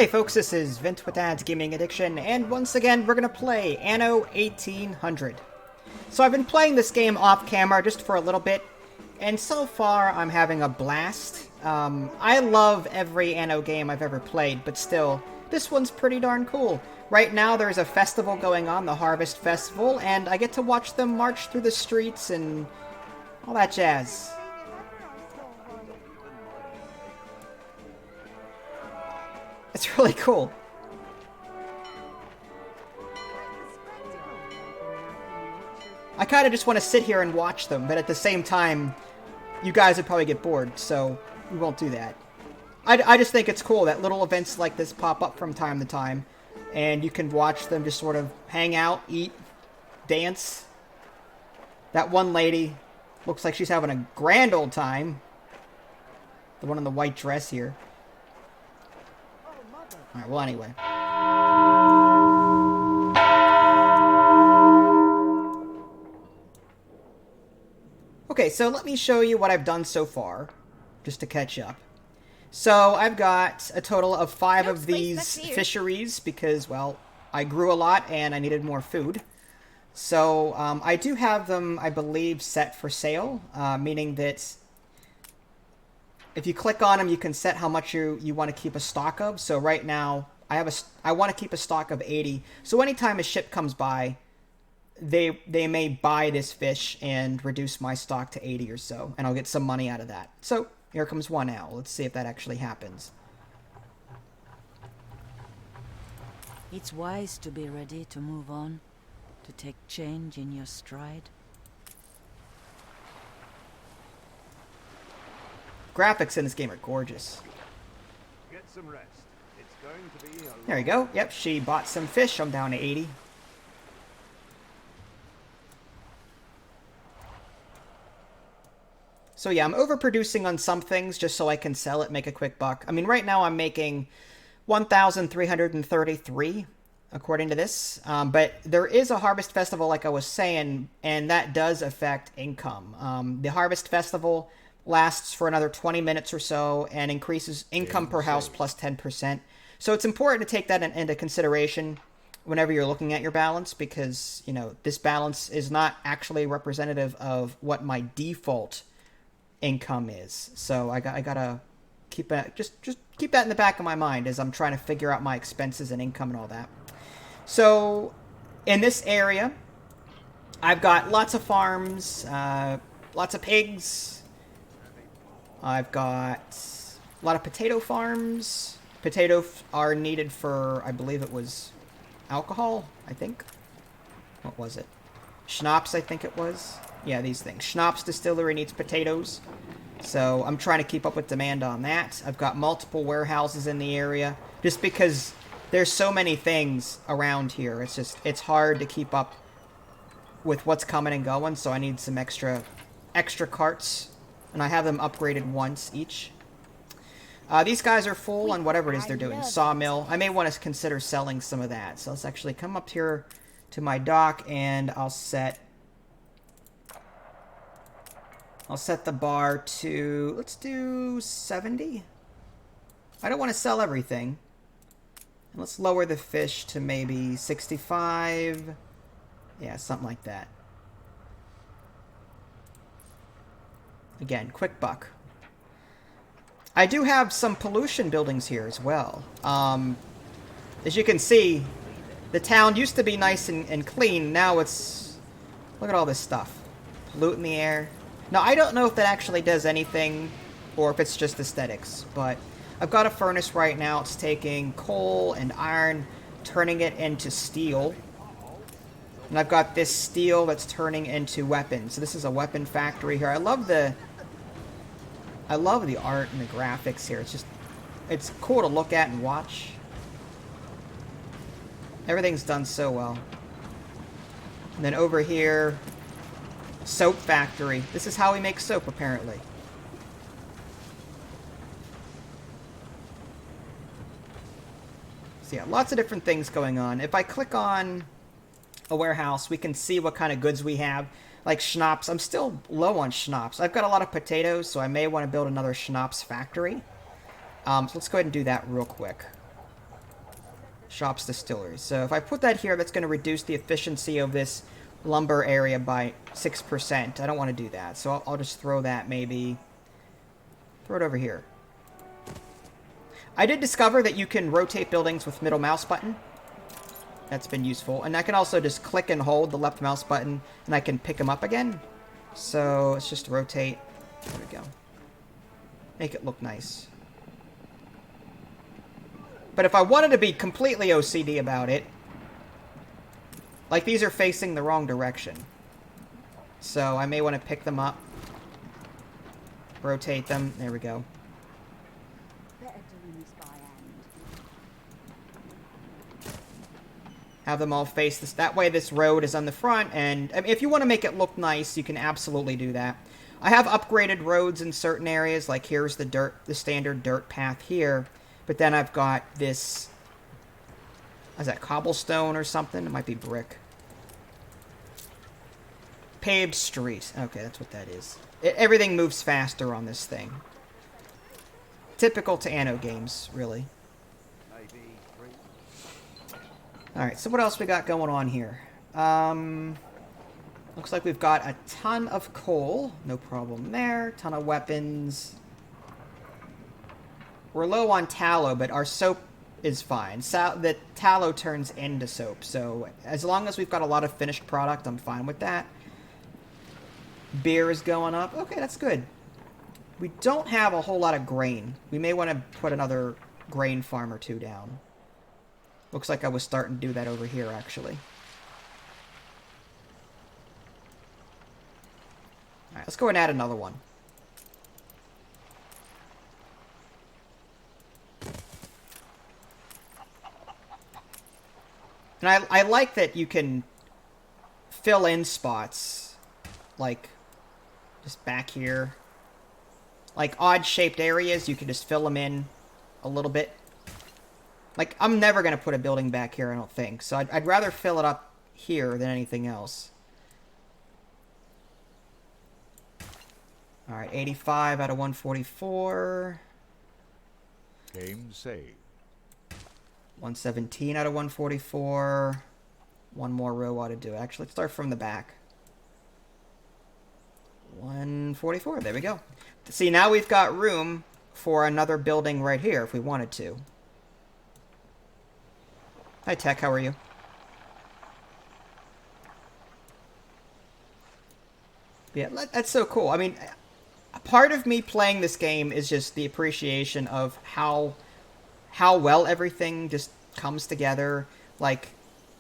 Hey folks, this is Vint with Dad's Gaming Addiction, and once again we're going to play Anno 1800. So I've been playing this game off camera just for a little bit, and so far I'm having a blast. I love every Anno game I've ever played, but still, this one's pretty darn cool. Right now there's a festival going on, the Harvest Festival, and I get to watch them march through the streets and all that jazz. It's really cool. I kind of just want to sit here and watch them, but at the same time, you guys would probably get bored, so we won't do that. I just think it's cool that little events like this pop up from time to time, and you can watch them just sort of hang out, eat, dance. That one lady looks like she's having a grand old time. The one in the white dress here. Alright, well anyway. Okay, so let me show you what I've done so far, just to catch up. So I've got a total of 5 of these fisheries because, well, I grew a lot and I needed more food. So I do have them, I believe, set for sale, meaning that if you click on them, you can set how much you want to keep a stock of. So right now, I want to keep a stock of 80. So anytime a ship comes by, they may buy this fish and reduce my stock to 80 or so, and I'll get some money out of that. So here comes one now. Let's see if that actually happens. It's wise to be ready to move on, to take change in your stride. Graphics in this game are gorgeous. Get some rest. It's going to be There you go. Yep, she bought some fish. I'm down to 80. So yeah, I'm overproducing on some things just so I can sell it, make a quick buck. I mean, right now I'm making 1,333, according to this. But there is a Harvest Festival, like I was saying, and that does affect income. The Harvest Festival lasts for another 20 minutes or so and increases income per house plus 10%. So it's important to take that into consideration whenever you're looking at your balance because, you know, this balance is not actually representative of what my default income is. So I gotta keep that, just keep that in the back of my mind as I'm trying to figure out my expenses and income and all that. So in this area, I've got lots of farms, lots of pigs. I've got a lot of potato farms. Potatoes are needed for, I believe it was alcohol, I think. What was it? Schnapps, I think it was. Yeah, these things. Schnapps distillery needs potatoes. So I'm trying to keep up with demand on that. I've got multiple warehouses in the area. Just because there's so many things around here. It's hard to keep up with what's coming and going. So I need some extra carts. And I have them upgraded once each. These guys are full on whatever it is they're doing. Sawmill. I may want to consider selling some of that. So let's actually come up here to my dock and I'll set the bar to, let's do 70. I don't want to sell everything. And let's lower the fish to maybe 65. Yeah, something like that. Again, quick buck. I do have some pollution buildings here as well. As you can see, the town used to be nice and clean. Now it's... Look at all this stuff. Polluting the air. Now, I don't know if that actually does anything or if it's just aesthetics, but I've got a furnace right now. It's taking coal and iron, turning it into steel. And I've got this steel that's turning into weapons. So this is a weapon factory here. I love the art and the graphics here. It's cool to look at and watch. Everything's done so well. And then over here, soap factory. This is how we make soap, apparently. So yeah, lots of different things going on. If I click on a warehouse, we can see what kind of goods we have. Like schnapps. I'm still low on schnapps. I've got a lot of potatoes, so I may want to build another schnapps factory. So let's go ahead and do that real quick. Shops, distilleries. So if I put that here, that's going to reduce the efficiency of this lumber area by 6%. I don't want to do that. So I'll just throw that maybe... Throw it over here. I did discover that you can rotate buildings with middle mouse button. That's been useful. And I can also just click and hold the left mouse button, and I can pick them up again. So let's just rotate. There we go. Make it look nice. But if I wanted to be completely OCD about it, like these are facing the wrong direction. So I may want to pick them up. Rotate them. There we go. Have them all face this. That way this road is on the front, and I mean, if you want to make it look nice, you can absolutely do that. I have upgraded roads in certain areas, like here's the standard dirt path here. But then I've got this... Is that cobblestone or something? It might be brick. Paved street. Okay, that's what that is. Everything moves faster on this thing. Typical to Anno games, really. Alright, so what else we got going on here? Looks like we've got a ton of coal. No problem there. Ton of weapons. We're low on tallow, but our soap is fine. The tallow turns into soap, so as long as we've got a lot of finished product, I'm fine with that. Beer is going up. Okay, that's good. We don't have a whole lot of grain. We may want to put another grain farm or two down. Looks like I was starting to do that over here, actually. Alright, let's go and add another one. And I like that you can fill in spots, like just back here. Like odd-shaped areas, you can just fill them in a little bit. Like, I'm never going to put a building back here, I don't think. So I'd rather fill it up here than anything else. Alright, 85 out of 144. Game saved. 117 out of 144. One more row ought to do it. Actually, let's start from the back. 144. There we go. See, now we've got room for another building right here if we wanted to. Hi, Tech. How are you? Yeah, that's so cool. I mean, a part of me playing this game is just the appreciation of how well everything just comes together. Like,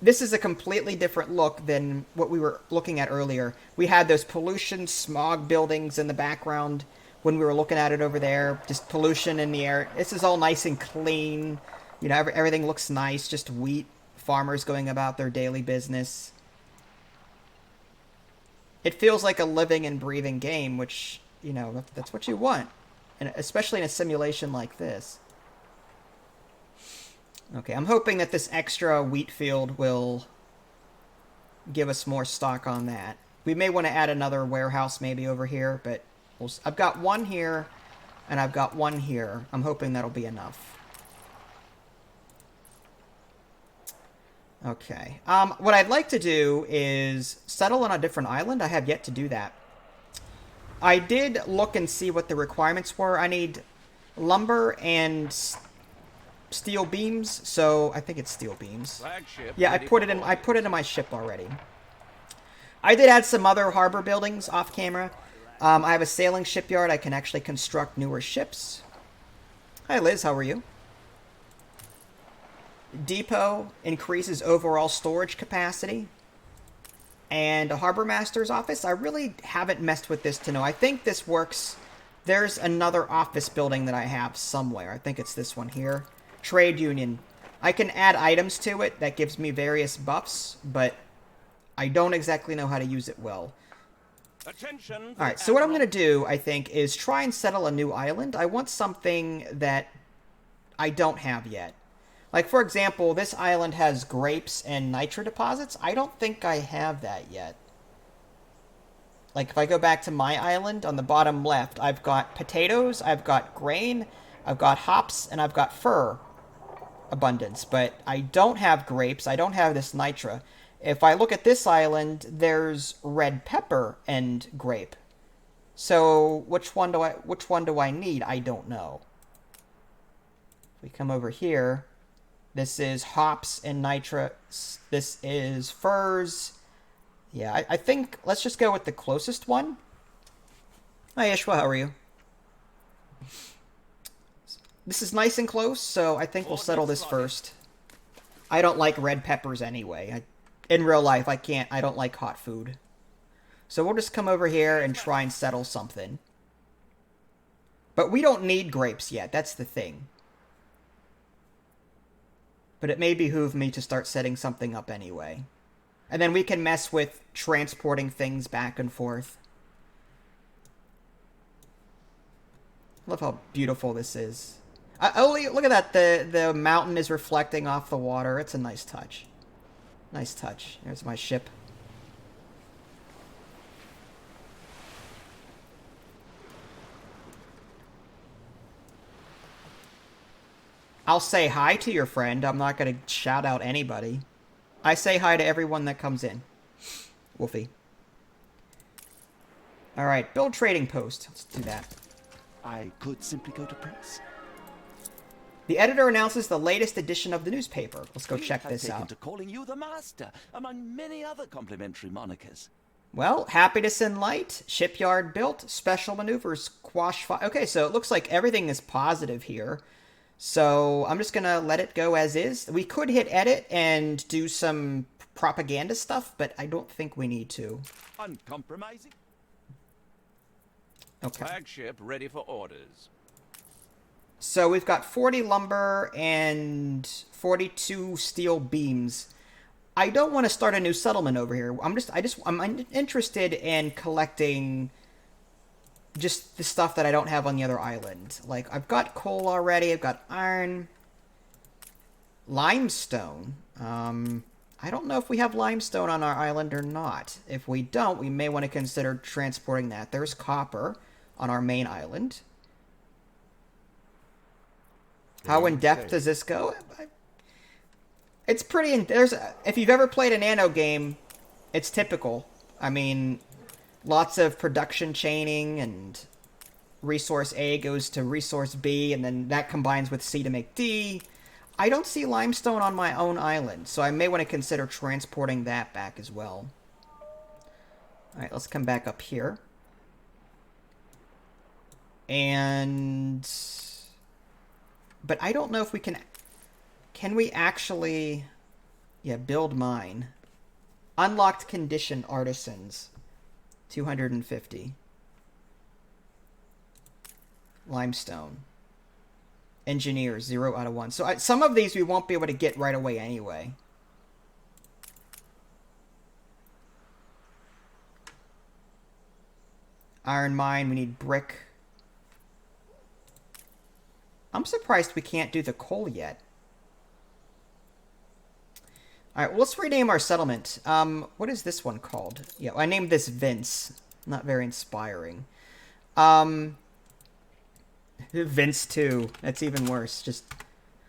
this is a completely different look than what we were looking at earlier. We had those pollution, smog buildings in the background when we were looking at it over there. Just pollution in the air. This is all nice and clean. You know, everything looks nice. Just wheat, farmers going about their daily business. It feels like a living and breathing game, which, you know, that's what you want. And especially in a simulation like this. Okay, I'm hoping that this extra wheat field will give us more stock on that. We may want to add another warehouse maybe over here, but I've got one here, and I've got one here. I'm hoping that'll be enough. Okay. What I'd like to do is settle on a different island. I have yet to do that. I did look and see what the requirements were. I need lumber and steel beams, so I think it's steel beams. Flagship Yeah, I put it in my ship already. I did add some other harbor buildings off camera. I have a sailing shipyard. I can actually construct newer ships. Hi Liz, how are you? Depot increases overall storage capacity. And a harbor master's office. I really haven't messed with this to know. I think this works. There's another office building that I have somewhere. I think it's this one here. Trade union. I can add items to it that gives me various buffs, but I don't exactly know how to use it well. Attention. Alright, so what I'm going to do, I think, is try and settle a new island. I want something that I don't have yet. Like, for example, this island has grapes and nitro deposits. I don't think I have that yet. Like, if I go back to my island, on the bottom left, I've got potatoes, I've got grain, I've got hops, and I've got fur. abundance, but I don't have grapes. I don't have this nitra. If I look at this island, there's red pepper and grape. So which one do I need? I don't know. If we come over here, this is hops and nitra. This is furs. Yeah, I think let's just go with the closest one. Hi, Ishwa, how are you? This is nice and close, so I think we'll settle this first. I don't like red peppers anyway. In real life, I don't like hot food. So we'll just come over here and try and settle something. But we don't need grapes yet, that's the thing. But it may behoove me to start setting something up anyway. And then we can mess with transporting things back and forth. Love how beautiful this is. Oh, look at that. The mountain is reflecting off the water. It's a nice touch. Nice touch. There's my ship. I'll say hi to your friend. I'm not going to shout out anybody. I say hi to everyone that comes in. Wolfie. Alright, build trading post. Let's do that. I could simply go to press. The editor announces the latest edition of the newspaper. Let's go check this taken out. to calling you the master, among many other complimentary monikers. Well, happiness in light, shipyard built, special maneuvers, quash fire. Okay, so it looks like everything is positive here. So I'm just going to let it go as is. We could hit edit and do some propaganda stuff, but I don't think we need to. Uncompromising. Okay. Flagship ready for orders. So we've got 40 lumber and 42 steel beams. I don't want to start a new settlement over here. I'm interested in collecting just the stuff that I don't have on the other island. Like, I've got coal already, I've got iron, limestone. I don't know if we have limestone on our island or not. If we don't, we may want to consider transporting that. There's copper on our main island. How in depth does this go? It's pretty if you've ever played an Anno game, it's typical. I mean, lots of production chaining, and resource A goes to resource B, and then that combines with C to make D. I don't see limestone on my own island, so I may want to consider transporting that back as well. Alright, let's come back up here. And... but I don't know if we can... Can we actually... yeah, build mine. Unlocked condition artisans. 250. Limestone. Engineers, 0 out of 1. So some of these we won't be able to get right away anyway. Iron mine, we need brick. I'm surprised we can't do the coal yet. Alright, well, let's rename our settlement. What is this one called? Yeah, I named this Vince. Not very inspiring. Vince 2. That's even worse.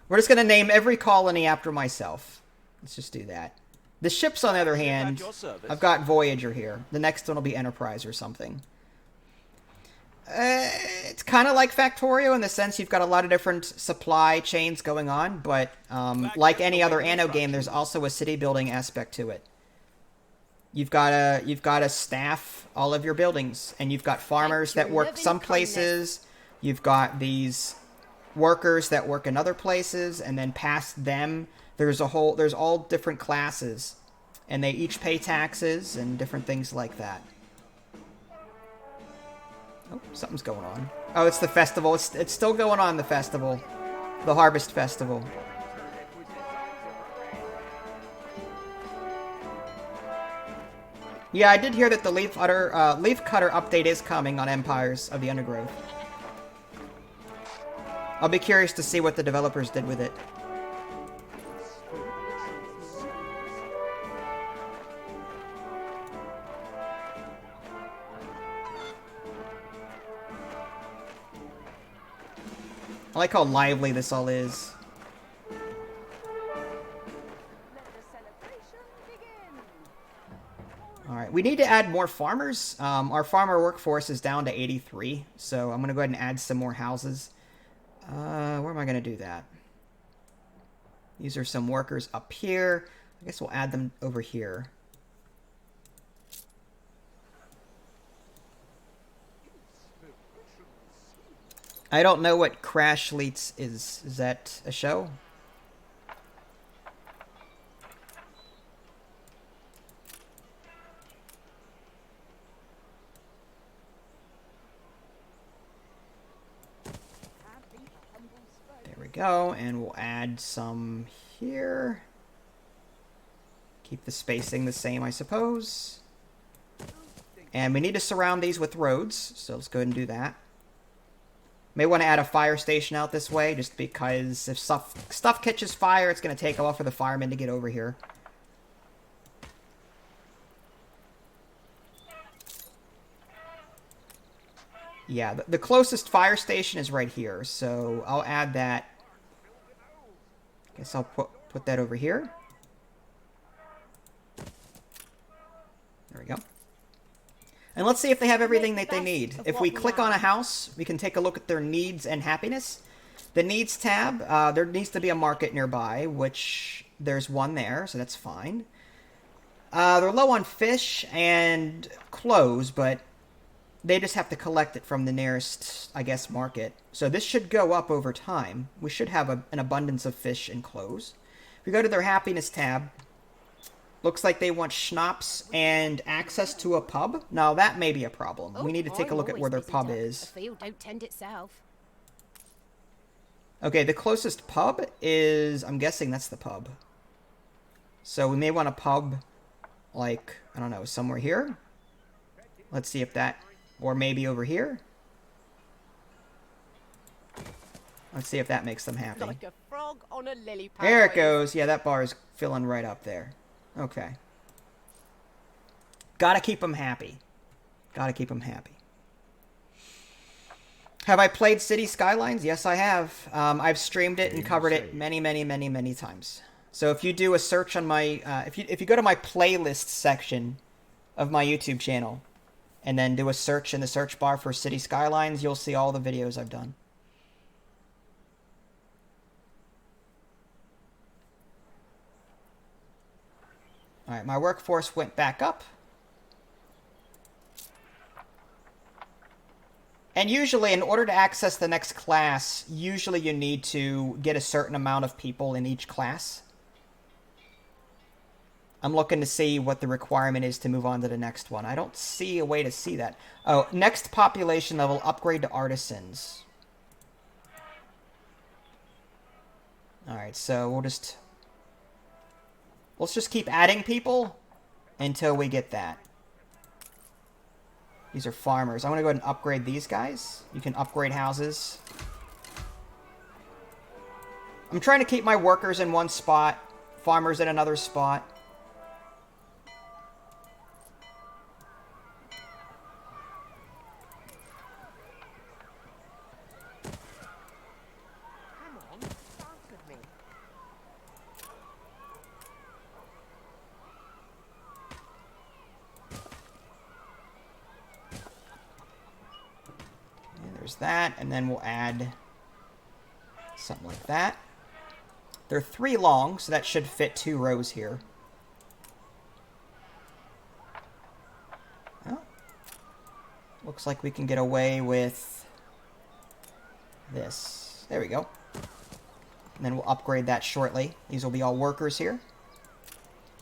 We're just gonna name every colony after myself. Let's just do that. The ships, on the other hand, I've got Voyager here. The next one will be Enterprise or something. It's kind of like Factorio in the sense you've got a lot of different supply chains going on, but like any other Anno game, there's also a city building aspect to it. You've got to staff all of your buildings, and you've got farmers that work some places. You've got these workers that work in other places, and then past them, there's all different classes, and they each pay taxes and different things like that. Oh, something's going on. Oh, it's the festival. It's still going on, the festival. The Harvest Festival. Yeah, I did hear that the Leaf Cutter update is coming on Empires of the Undergrowth. I'll be curious to see what the developers did with it. I like how lively this all is. All right, we need to add more farmers. Our farmer workforce is down to 83, so I'm going to go ahead and add some more houses. Where am I going to do that? These are some workers up here. I guess we'll add them over here. I don't know what Crash Leets is. Is that a show? There we go, and we'll add some here. Keep the spacing the same, I suppose. And we need to surround these with roads, so let's go ahead and do that. May want to add a fire station out this way, just because if stuff catches fire, it's going to take a while for the firemen to get over here. Yeah, the closest fire station is right here, so I'll add that. Guess I'll put that over here. There we go. And let's see if they have everything that they need. If we click on a house, we can take a look at their needs and happiness. The needs tab, there needs to be a market nearby, which there's one there, so that's fine. They're low on fish and clothes, but they just have to collect it from the nearest, I guess, market. So this should go up over time. We should have an abundance of fish and clothes. If we go to their happiness tab, looks like they want schnapps and access to a pub. Now, that may be a problem. We need to take a look at where their pub is. The field don't tend itself. Okay, the closest pub is... I'm guessing that's the pub. So we may want a pub, like, I don't know, somewhere here. Let's see if that... Or maybe over here. Let's see if that makes them happy. Like a frog on a lily pad. There it goes. Yeah, that bar is filling right up there. Okay. Gotta keep them happy. Gotta keep them happy. Have I played City Skylines? Yes, I have. I've streamed it and covered it many times. So if you do a search on my... if you go to my playlist section of my YouTube channel, and then do a search in the search bar for City Skylines, you'll see all the videos I've done. Alright, my workforce went back up. And usually, in order to access the next class, usually you need to get a certain amount of people in each class. I'm looking to see what the requirement is to move on to the next one. I don't see a way to see that. Oh, next population level, upgrade to artisans. Alright, so let's just keep adding people until we get that. These are farmers. I'm going to go ahead and upgrade these guys. You can upgrade houses. I'm trying to keep my workers in one spot, farmers in another spot. There's that, and then we'll add something like that. They're 3 long, so that should fit 2 rows here. Well, looks like we can get away with this. There we go. And then we'll upgrade that shortly. These will be all workers here.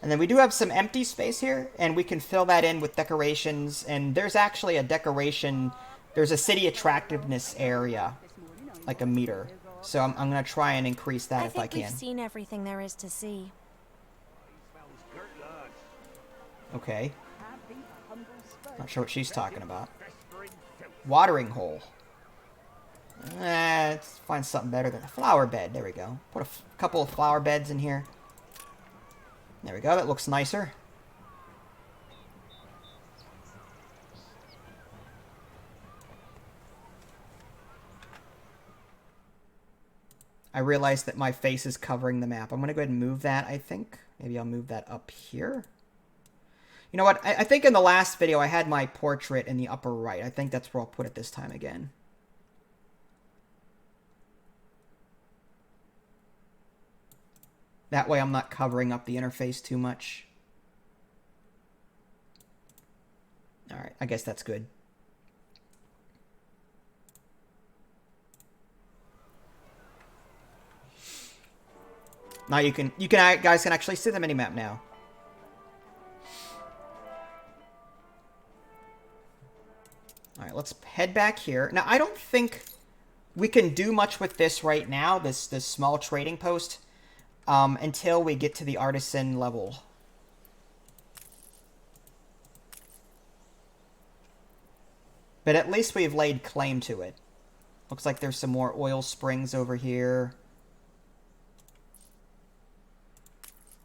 And then we do have some empty space here, and we can fill that in with decorations. And there's actually a decoration... There's a city attractiveness area, like a meter. So I'm going to try and increase that if I can. We've seen everything there is to see. Okay. Not sure what she's talking about. Watering hole. Let's find something better than a flower bed. There we go. Put a couple of flower beds in here. There we go. That looks nicer. I realize that my face is covering the map. I'm going to go ahead and move that, I think. Maybe I'll move that up here. You know what? I think in the last video I had my portrait in the upper right. I think that's where I'll put it this time again. That way I'm not covering up the interface too much. Alright, I guess that's good. Now you guys can actually see the minimap now. Alright, let's head back here. Now, I don't think we can do much with this right now, this small trading post, until we get to the artisan level. But at least we've laid claim to it. Looks like there's some more oil springs over here.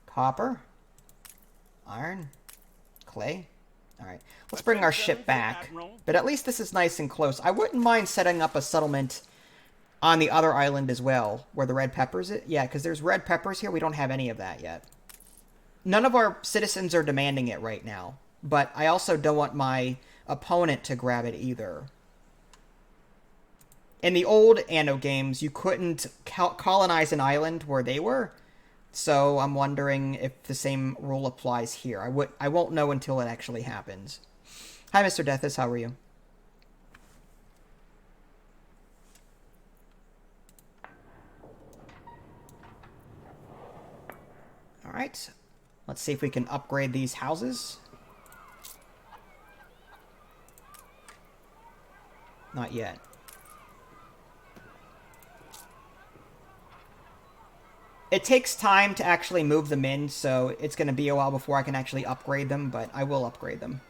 Copper. Iron. Clay. Alright, let's bring our ship back. But at least this is nice and close. I wouldn't mind setting up a settlement on the other island as well, where the red peppers is. Yeah, because there's red peppers here. We don't have any of that yet. None of our citizens are demanding it right now. But I also don't want my opponent to grab it either. In the old Anno games, you couldn't colonize an island where they were. So I'm wondering if the same rule applies here. I won't know until it actually happens. Hi, Mr. Deathis. How are you? All right. Let's see if we can upgrade these houses. Not yet. It takes time to actually move them in, so it's going to be a while before I can actually upgrade them, but I will upgrade them.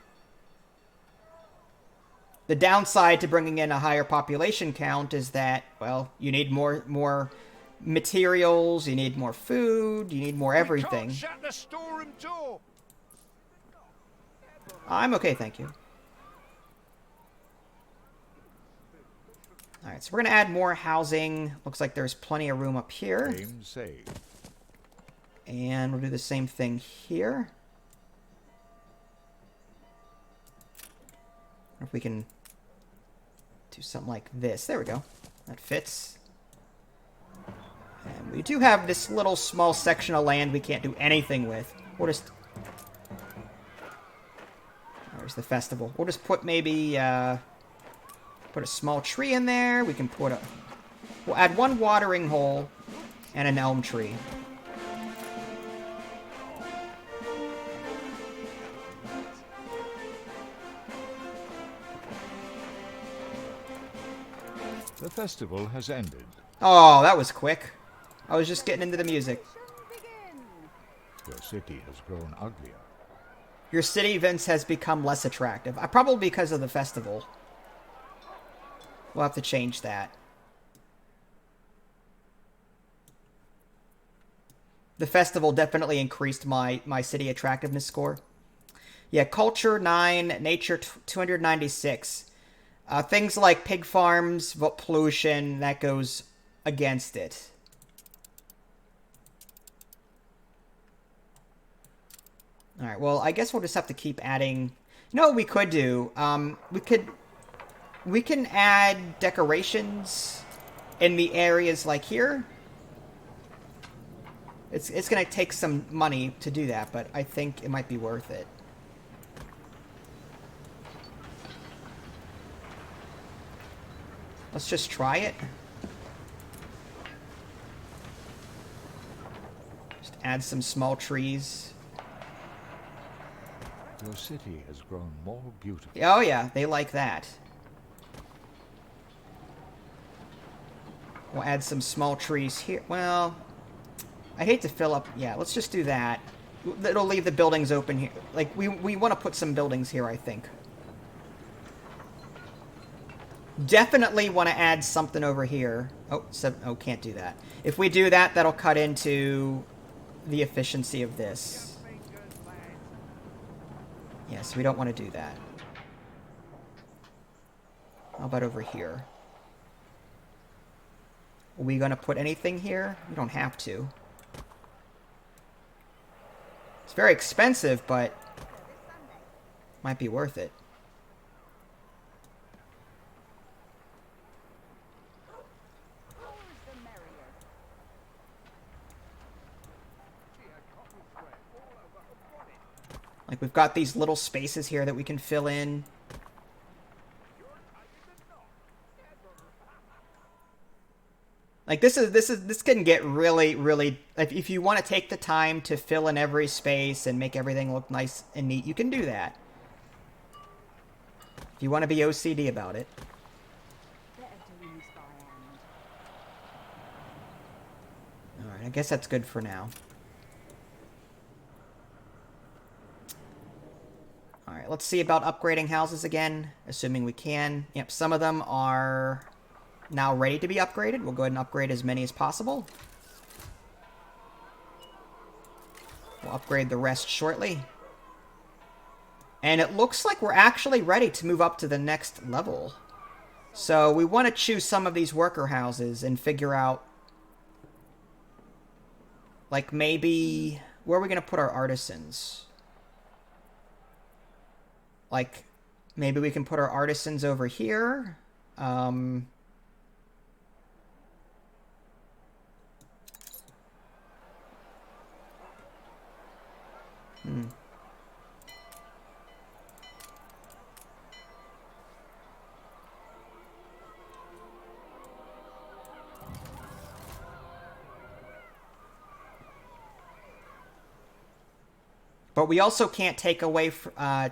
The downside to bringing in a higher population count is that, well, you need more materials, you need more food, you need more everything. Shut the storeroom door. I'm okay, thank you. Alright, so we're going to add more housing. Looks like there's plenty of room up here. Aim saved. And we'll do the same thing here. If we can do something like this. There we go. That fits. And we do have this little small section of land we can't do anything with. We'll just... There's the festival. We'll just put maybe... Put a small tree in there. We can put a... We'll add one watering hole and an elm tree. The festival has ended. Oh, that was quick. I was just getting into the music. Your city has grown uglier. Your city events has become less attractive. Probably because of the festival. We'll have to change that. The festival definitely increased my city attractiveness score. Yeah, culture 9, nature 296. Things like pig farms, pollution, that goes against it. Alright, well, I guess we'll just have to keep adding... You know what we could do? We can add decorations in the areas like here. It's going to take some money to do that, but I think it might be worth it. Let's just try it. Just add some small trees. Your city has grown more beautiful. Oh yeah, they like that. We'll add some small trees here. Well, I hate to fill up... Yeah, let's just do that. It'll leave the buildings open here. Like, we want to put some buildings here, I think. Definitely want to add something over here. Oh, can't do that. If we do that, that'll cut into the efficiency of this. Yes, we don't want to do that. How about over here? Are we going to put anything here? We don't have to. It's very expensive, but Might be worth it. Like, we've got these little spaces here that we can fill in. Like, this can get really, really... If you want to take the time to fill in every space and make everything look nice and neat, you can do that. If you want to be OCD about it. Alright, I guess that's good for now. Alright, let's see about upgrading houses again, assuming we can. Yep, some of them are now ready to be upgraded. We'll go ahead and upgrade as many as possible. We'll upgrade the rest shortly. And it looks like we're actually ready to move up to the next level. So we want to choose some of these worker houses and figure out, like, maybe where are we going to put our artisans? Like, maybe we can put our artisans over here. But we also can't take away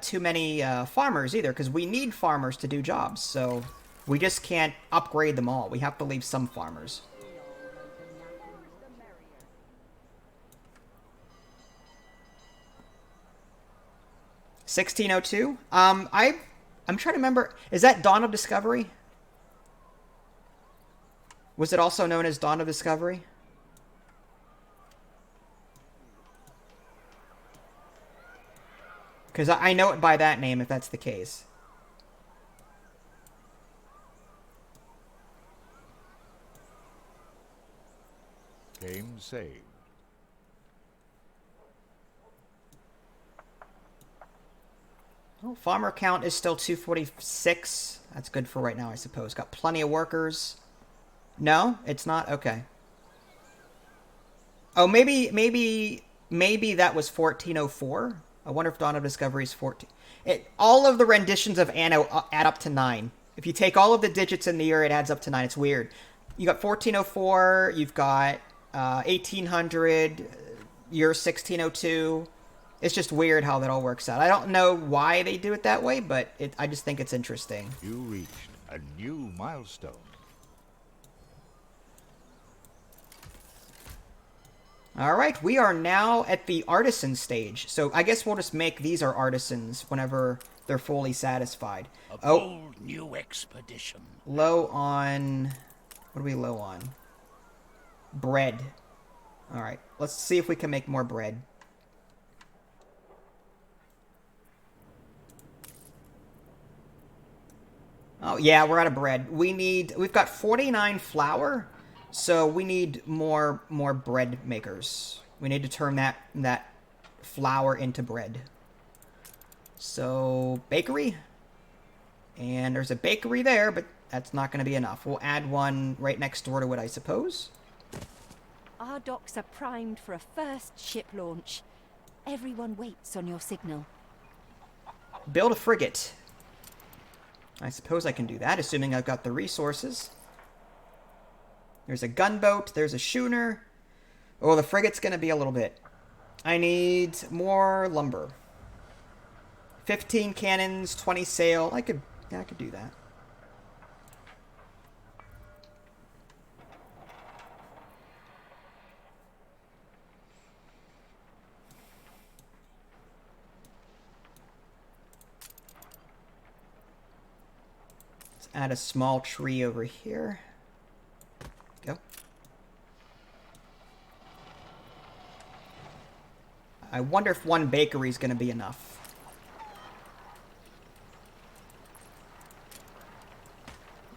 too many farmers either, because we need farmers to do jobs. So we just can't upgrade them all. We have to leave some farmers. $1602. I'm trying to remember. Is that Dawn of Discovery? Was it also known as Dawn of Discovery? Because I know it by that name, if that's the case. Game saved. Oh, farmer count is still 246. That's good for right now, I suppose. Got plenty of workers. No, it's not? Okay. Oh, maybe that was 1404. I wonder if Dawn of Discovery is 14. All of the renditions of Anno add up to 9. If you take all of the digits in the year, it adds up to 9. It's weird. You got 1404, you've got 1800, year 1602. It's just weird how that all works out. I don't know why they do it that way, but I just think it's interesting. You reached a new milestone. Alright, we are now at the artisan stage. So I guess we'll just make these our artisans whenever they're fully satisfied. A bold new expedition. Low on... What are we low on? Bread. Alright, let's see if we can make more bread. Oh, yeah, we're out of bread. We've got 49 flour. So we need more bread makers. We need to turn that flour into bread. So bakery, and there's a bakery there, but that's not going to be enough. We'll add one right next door to it, I suppose. Our docks are primed for a first ship launch. Everyone waits on your signal. Build a frigate. I suppose I can do that, assuming I've got the resources. There's a gunboat. There's a schooner. Oh, the frigate's going to be a little bit. I need more lumber. 15 cannons, 20 sail. I could do that. Let's add a small tree over here. Go. I wonder if one bakery is going to be enough.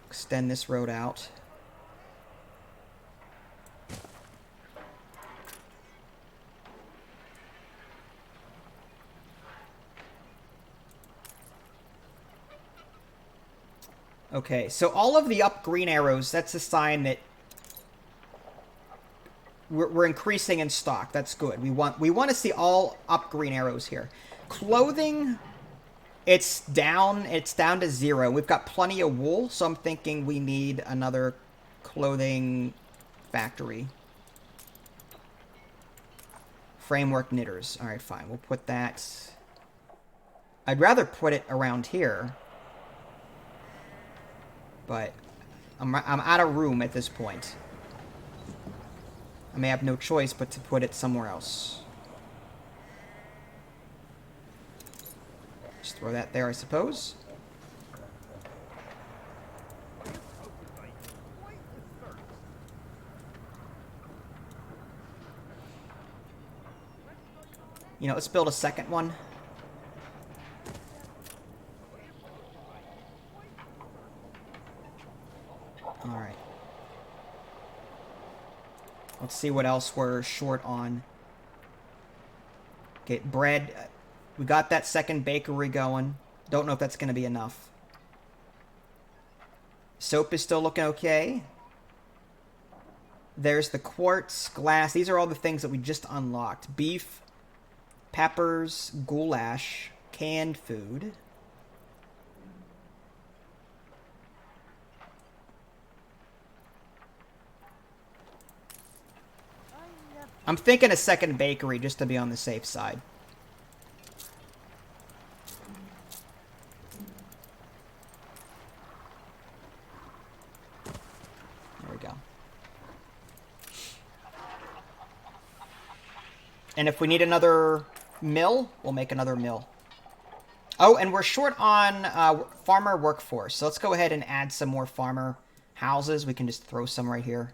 Extend this road out. Okay, so all of the up green arrows, that's a sign that we're increasing in stock. That's good. We want to see all up green arrows here. Clothing, it's down to 0. We've got plenty of wool, so I'm thinking we need another clothing factory. Framework knitters. All right, fine. We'll put that. I'd rather put it around here, but I'm out of room at this point. I may have no choice but to put it somewhere else. Just throw that there, I suppose. You know, let's build a second one. Alright. Let's see what else we're short on. Okay, bread. We got that second bakery going. Don't know if that's going to be enough. Soap is still looking okay. There's the quartz, glass. These are all the things that we just unlocked. Beef, peppers, goulash, canned food. I'm thinking a second bakery just to be on the safe side. There we go. And if we need another mill, we'll make another mill. Oh, and we're short on farmer workforce. So let's go ahead and add some more farmer houses. We can just throw some right here.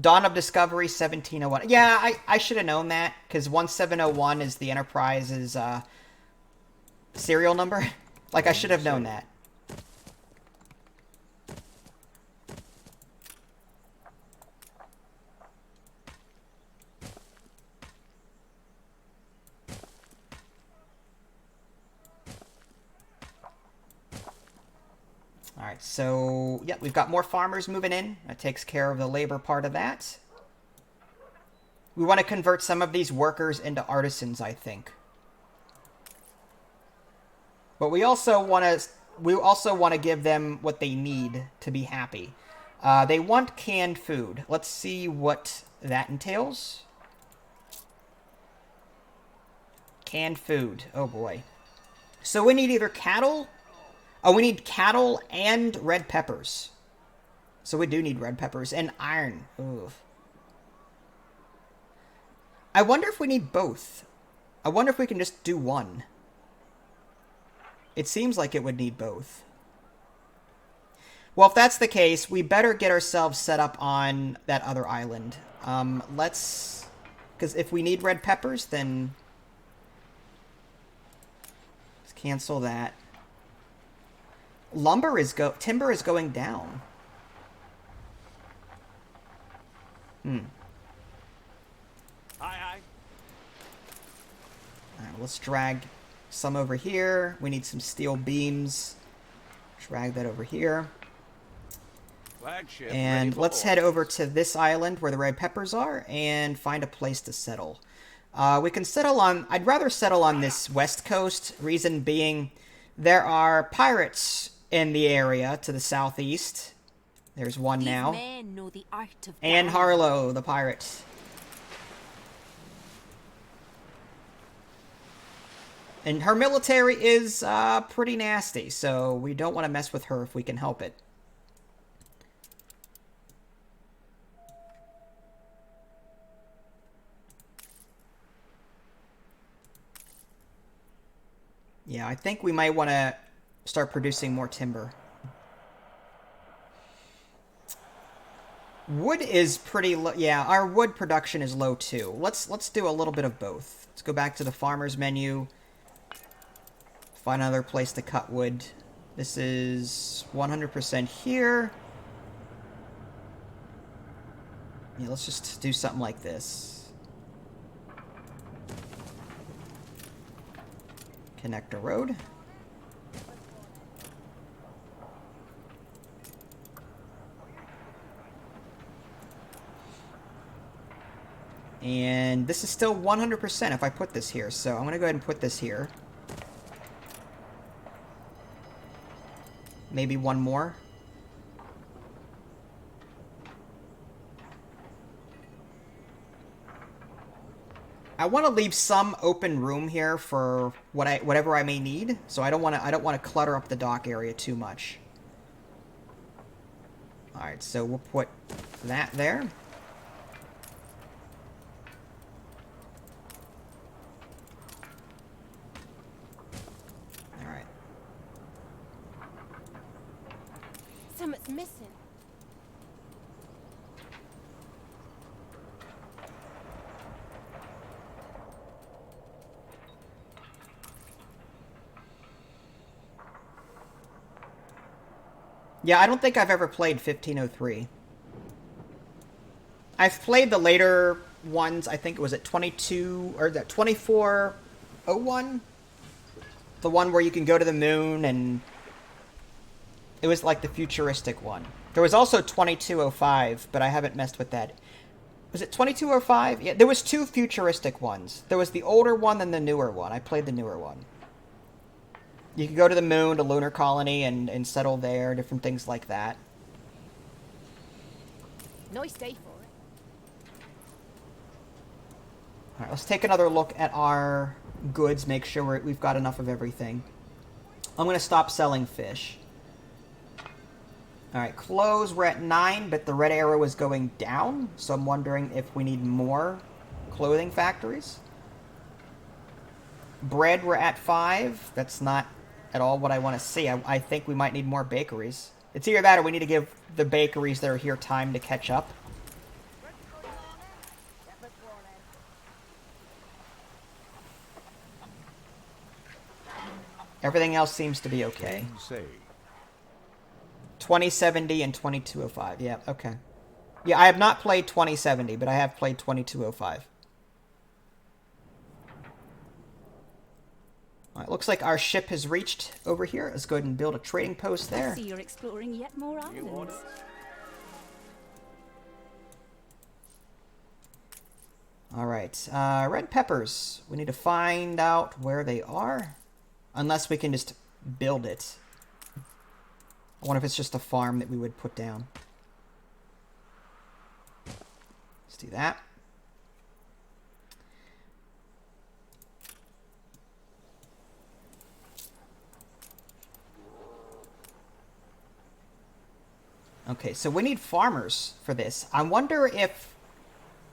Dawn of Discovery, 1701. Yeah, I should have known that, because 1701 is the Enterprise's serial number. Like, I should have known that. Alright, so, yeah, we've got more farmers moving in. That takes care of the labor part of that. We want to convert some of these workers into artisans, I think. But we also want to give them what they need to be happy. They want canned food. Let's see what that entails. Canned food. Oh boy. So we need either cattle. Oh, we need cattle and red peppers. So we do need red peppers and iron. Ugh. I wonder if we need both. I wonder if we can just do one. It seems like it would need both. Well, if that's the case, we better get ourselves set up on that other island. Let's... Because if we need red peppers, then... Let's cancel that. Timber is going down. Aye, aye. Alright, let's drag some over here. We need some steel beams. Drag that over here. Flagship And ready for let's head orders. over to this island where the red peppers are and find a place to settle. We can settle on... I'd rather settle on this west coast. Reason being, there are pirates in the area to the southeast. There's one now. Men know the art of And dying. Harlow, the pirate. And her military is pretty nasty, so we don't want to mess with her if we can help it. Yeah, I think we might want to start producing more timber. Wood is pretty low. Yeah, our wood production is low too. Let's do a little bit of both. Let's go back to the farmer's menu. Find another place to cut wood. This is 100% here. Yeah, let's just do something like this. Connector road. And this is still 100% if I put this here, so I'm going to go ahead and put this here. Maybe one more. I want to leave some open room here for whatever I may need, so I don't want to clutter up the dock area too much. All right, so we'll put that there. All right. Something's missing. Yeah, I don't think I've ever played 1503. I've played the later ones. I think it was at 22 or that 2401. The one where you can go to the moon, and it was like the futuristic one. There was also 2205, but I haven't messed with that. Was it 2205? Yeah, there was two futuristic ones. There was the older one and the newer one. I played the newer one. You could go to the moon, to lunar colony, and settle there, different things like that. Nice day for it. Alright, let's take another look at our goods, make sure we've got enough of everything. I'm going to stop selling fish. Alright, clothes, we're at 9, but the red arrow is going down, so I'm wondering if we need more clothing factories. Bread, we're at 5. That's not at all what I want to see. I think we might need more bakeries. It's either that or we need to give the bakeries that are here time to catch up. Everything else seems to be okay. Game saved. 2070 and 2205. Yeah, okay. Yeah, I have not played 2070, but I have played 2205. Alright, looks like our ship has reached over here. Let's go ahead and build a trading post there. I see you're exploring yet more islands. Alright, red peppers. We need to find out where they are. Unless we can just build it. I wonder if it's just a farm that we would put down. Let's do that. Okay, so we need farmers for this. I wonder if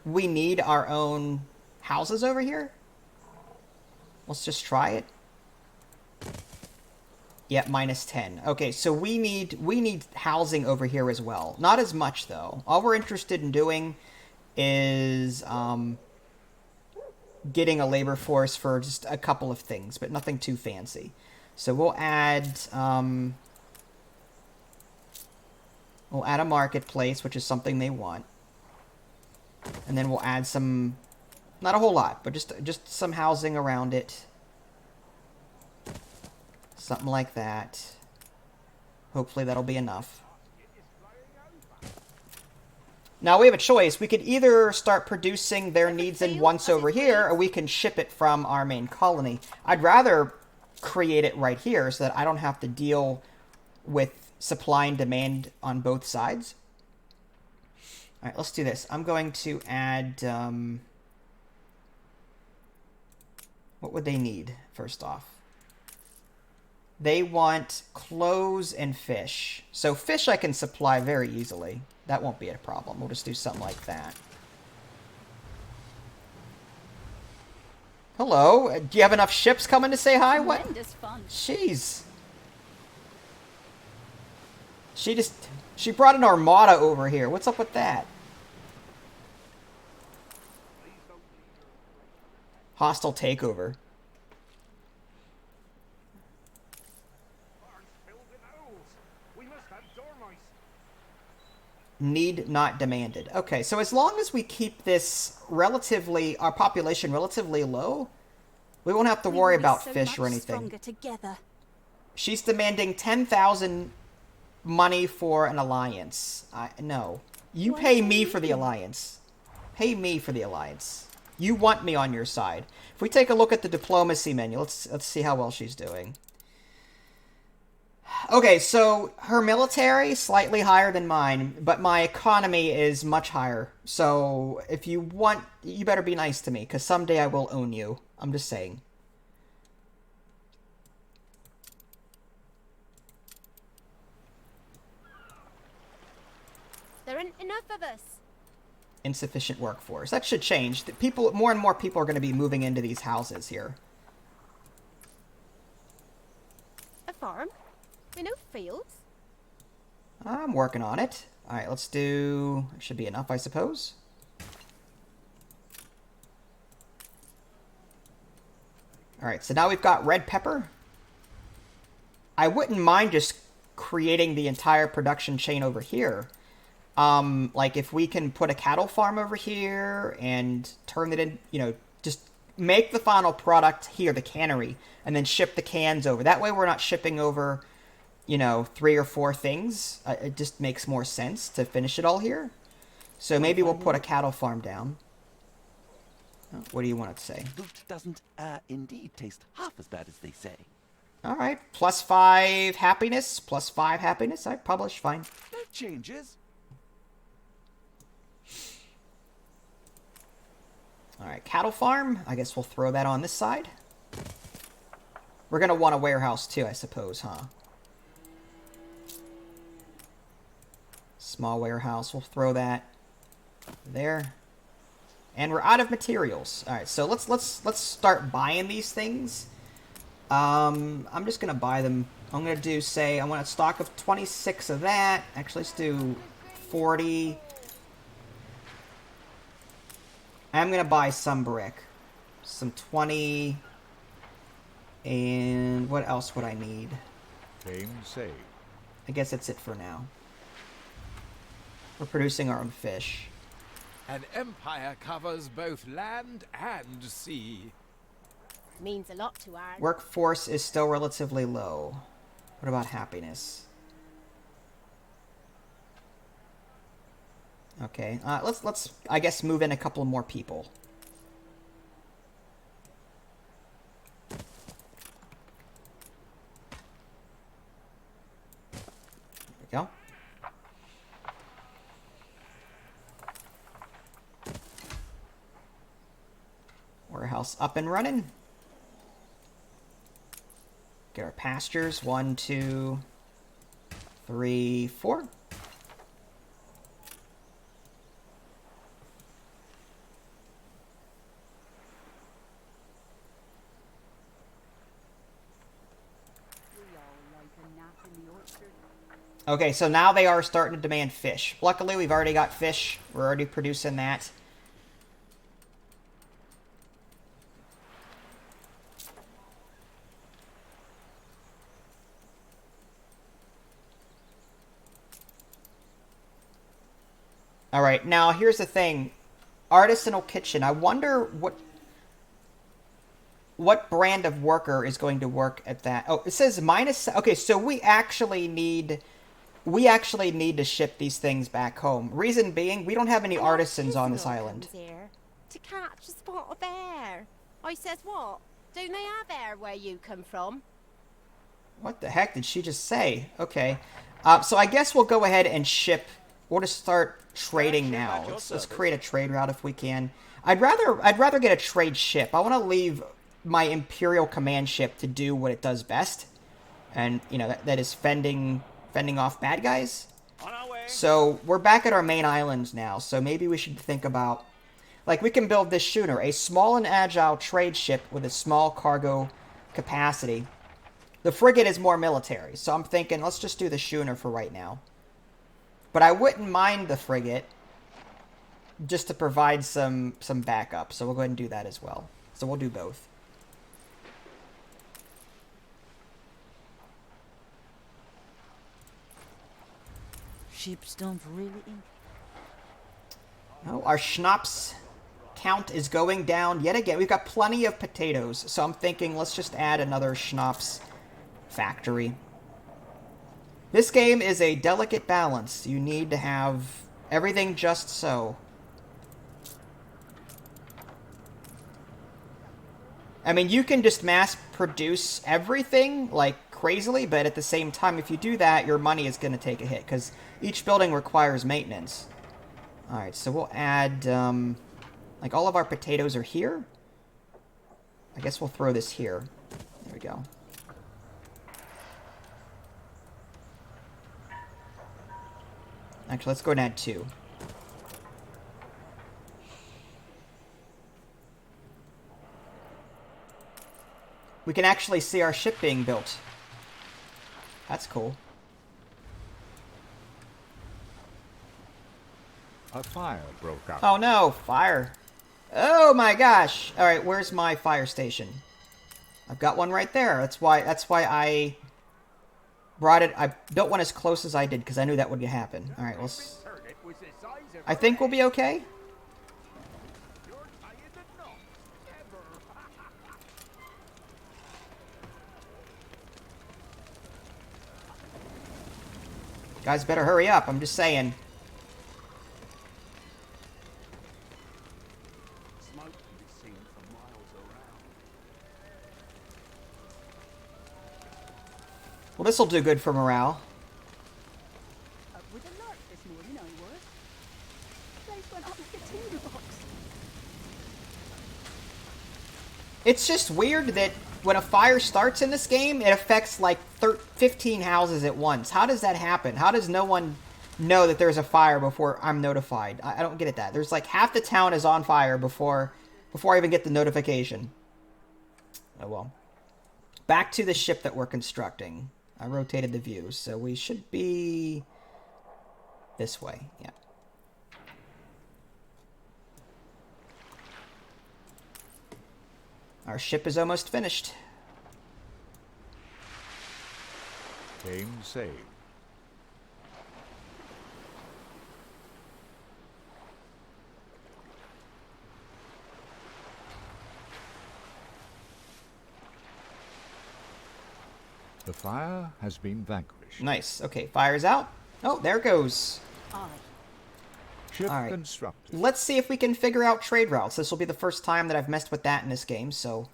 we need our own houses over here. Let's just try it. Yep, -10. Okay, so we need housing over here as well. Not as much though. All we're interested in doing is getting a labor force for just a couple of things, but nothing too fancy. So we'll add a marketplace, which is something they want. And then we'll add some, not a whole lot, but just some housing around it. Something like that. Hopefully that'll be enough. Now we have a choice. We could either start producing their needs in once over here, or we can ship it from our main colony. I'd rather create it right here so that I don't have to deal with supply and demand on both sides. Alright, let's do this. I'm going to add... what would they need, first off? They want clothes and fish. So fish I can supply very easily. That won't be a problem. We'll just do something like that. Hello? Do you have enough ships coming to say hi? What? Tremendous fun. Jeez. She brought an armada over here. What's up with that? Hostile takeover. Need not demanded. Okay, so as long as we keep this our population relatively low, We won't have to We worry will be about so fish or much anything. stronger together. She's demanding 10,000 money for an alliance. No. You Why pay so me for the mean? alliance. Pay me for the alliance. You want me on your side. If we take a look at the diplomacy menu, let's see how well she's doing. Okay, so her military slightly higher than mine, but my economy is much higher. So if you want, you better be nice to me, because someday I will own you. I'm just saying. There aren't enough of us. Insufficient workforce. That should change. The people, more and more people are going to be moving into these houses here. A farm? We no fields. I'm working on it. Alright, let's do... Should be enough, I suppose. Alright, so now we've got red pepper. I wouldn't mind just creating the entire production chain over here. Like if we can put a cattle farm over here and turn it in, you know, just make the final product here, the cannery, and then ship the cans over. That way we're not shipping over, you know, 3 or 4 things. It just makes more sense to finish it all here. So maybe we'll put a cattle farm down. Oh, what do you want it to say? Loot doesn't, indeed taste half as bad as they say. Alright, +5 happiness, +5 happiness. I publish, fine. No changes. Alright, cattle farm. I guess we'll throw that on this side. We're going to want a warehouse too, I suppose, huh? Small warehouse. We'll throw that there. And we're out of materials. Alright, so let's start buying these things. I'm just going to buy them. I'm going to do, say, I want a stock of 26 of that. Actually, let's do 40. I'm going to buy some brick. Some 20. And what else would I need? Game saved. I guess that's it for now. We're producing our own fish. An empire covers both land and sea. Means a lot to our... Workforce is still relatively low. What about happiness? Okay, let's I guess move in a couple more people. There we go. Warehouse up and running. Get our pastures. 1, 2, 3, 4. Okay, so now they are starting to demand fish. Luckily, we've already got fish. We're already producing that. Alright, now here's the thing. Artisanal kitchen. I wonder what brand of worker is going to work at that. Oh, it says minus... Okay, so we actually need to ship these things back home. Reason being, we don't have any artisans on this island. Here to catch a spot of air. I says what? Don't they have air where you come from? What the heck did she just say? Okay. So I guess we'll go ahead and ship... We'll just start trading now. Let's create a trade route if we can. I'd rather get a trade ship. I want to leave my Imperial command ship to do what it does best. And, you know, that is fending off bad guys. On our way. So we're back at our main island now. So maybe we should think about... Like, we can build this schooner. A small and agile trade ship with a small cargo capacity. The frigate is more military. So I'm thinking, let's just do the schooner for right now. But I wouldn't mind the frigate, just to provide some backup. So we'll go ahead and do that as well. So we'll do both. Ships don't really... Oh, our schnapps count is going down yet again. We've got plenty of potatoes, so I'm thinking let's just add another schnapps factory. This game is a delicate balance. You need to have everything just so. I mean, you can just mass produce everything, like, crazily, but at the same time, if you do that, your money is going to take a hit, because each building requires maintenance. Alright, so we'll add, like, all of our potatoes are here. I guess we'll throw this here. There we go. Actually, let's go and add 2. We can actually see our ship being built. That's cool. A fire broke out. Oh no, fire. Oh my gosh. Alright, where's my fire station? I've got one right there. That's why I brought it. I built one as close as I did because I knew that would happen. Alright, let's... I think we'll be okay. Guys better hurry up, I'm just saying. Smoke can be seen for miles around. Well, this'll do good for morale. Up with a lark this morning, I was. The place went up like a tinderbox. It's just weird that when a fire starts in this game, it affects like 15 houses at once. How does that happen? How does no one know that there's a fire before I'm notified? I don't get it that. There's like half the town is on fire before I even get the notification. Oh well. Back to the ship that we're constructing. I rotated the view, so we should be this way. Yeah. Our ship is almost finished. Game saved. The fire has been vanquished. Nice. Okay, fire's out. Oh, there it goes. Aye. Ship All right. constructed. Let's see if we can figure out trade routes. This will be the first time that I've messed with that in this game, so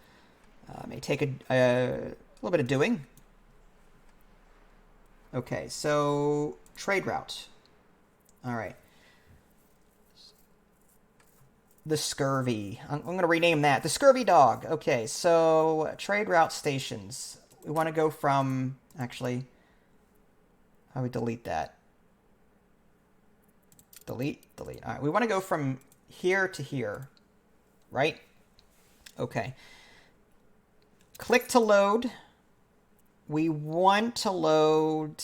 may take a little bit of doing. Okay, so trade route. All right. The Scurvy. I'm going to rename that. The Scurvy Dog. Okay, so trade route stations. We want to go from... Actually, how do we delete that? Delete. All right, we want to go from here to here, right? Okay. Click to load. We want to load,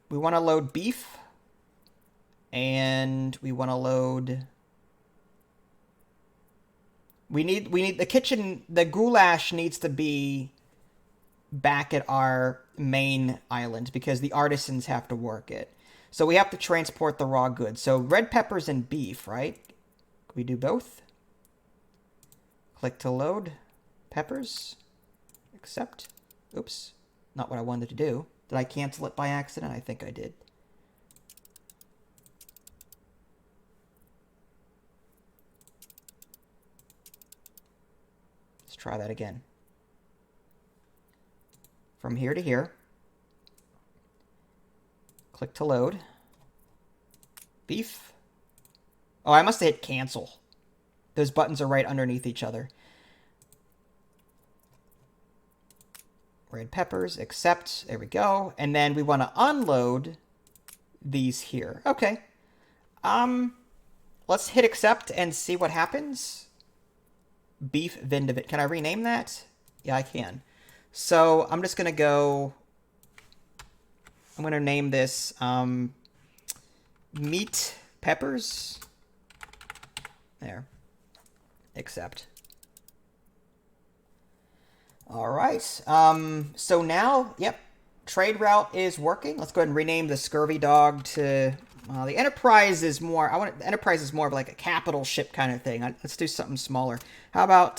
we want to load beef, and we want to load, we need the kitchen, the goulash needs to be back at our main island because the artisans have to work it. So we have to transport the raw goods. So red peppers and beef, right? Can we do both? Click to load. Peppers. Accept. Oops. Not what I wanted to do. Did I cancel it by accident? I think I did. Let's try that again. From here to here. Click to load. Beef. Oh, I must have hit cancel. Those buttons are right underneath each other. Red peppers, accept. There we go. And then we want to unload these here. Okay. Let's hit accept and see what happens. Beef Vindivit. Can I rename that? Yeah, I can. So I'm just going to go... I'm going to name this meat peppers. There. Accept. All right. So now, yep, trade route is working. Let's go ahead and rename the Scurvy Dog to The Enterprise is more... The Enterprise is more of like a capital ship kind of thing. Let's do something smaller. How about...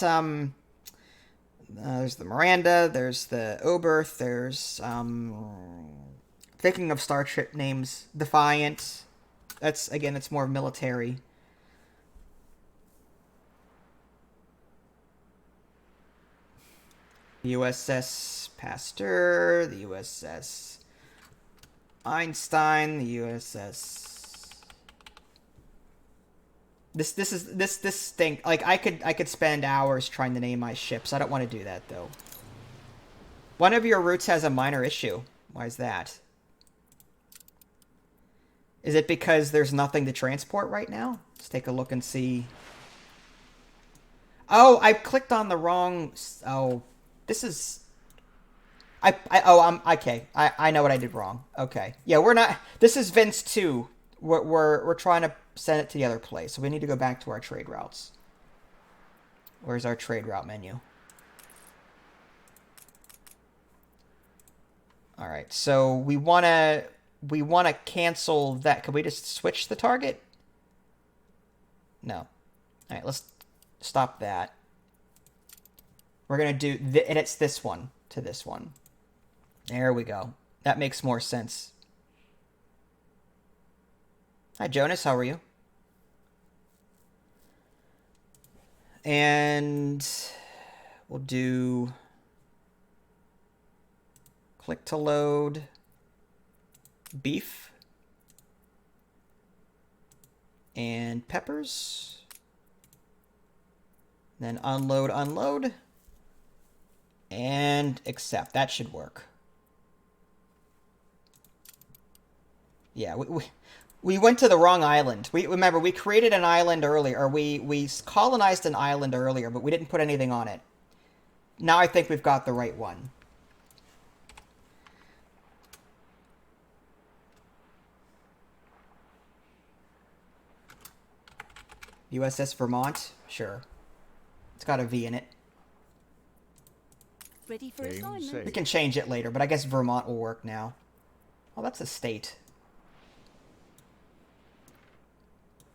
there's the Miranda, there's the Oberth, there's... thinking of starship names. Defiant. That's, again, it's more military. The USS Pasteur, the USS Einstein, the USS. This stink. Like I could spend hours trying to name my ships. I don't want to do that though. One of your routes has a minor issue. Why is that? Is it because there's nothing to transport right now? Let's take a look and see. Oh, I clicked on the wrong. Oh, this is. I'm okay. I know what I did wrong. Okay, yeah, we're not. This is Vince 2. We're trying to send it to the other place, so we need to go back to our trade routes. Where's our trade route menu? All right, so we wanna cancel that. Can we just switch the target? No. All right, let's stop that. We're gonna do and it's this one to this one. There we go. That makes more sense. Hi, Jonas. How are you? And we'll do click to load beef and peppers. Then unload, and accept. That should work. Yeah, we went to the wrong island. Remember, we created an island earlier, or we colonized an island earlier, but we didn't put anything on it. Now I think we've got the right one. USS Vermont? Sure. It's got a V in it. Ready for assignment? We can change it later, but I guess Vermont will work now. Oh, that's a state.